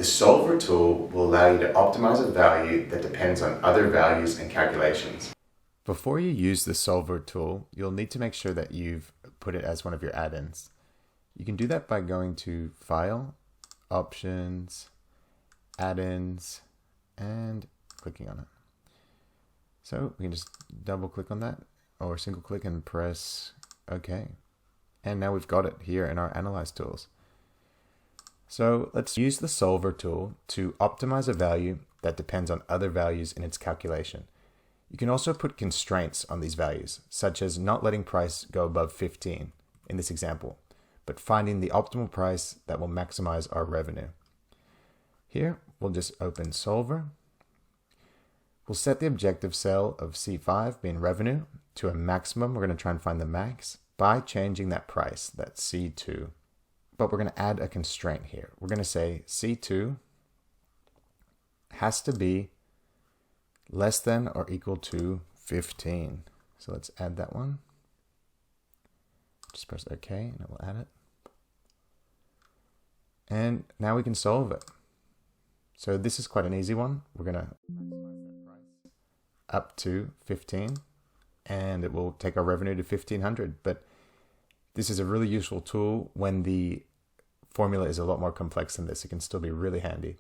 The solver tool will allow you to optimize a value that depends on other values and calculations. Before you use the solver tool, you'll need to make sure that you've put it as one of your add-ins. You can do that by going to File, Options, Add-ins, and clicking on it. So we can just double click on that or single click and press OK. And now we've got it here in our Analyze tools. So let's use the solver tool to optimize a value that depends on other values in its calculation. You can also put constraints on these values, such as not letting price go above 15 in this example, but finding the optimal price that will maximize our revenue. Here, we'll just open Solver. We'll set the objective cell of C5, being revenue, to a maximum. We're going to try and find the max by changing that price, that C2. But we're going to add a constraint here. We're going to say C2 has to be less than or equal to 15. So let's add that one. Just press OK and it will add it. And now we can solve it. So this is quite an easy one. We're going to up to 15 and it will take our revenue to 1500. But this is a really useful tool when the formula is a lot more complex than this. It can still be really handy.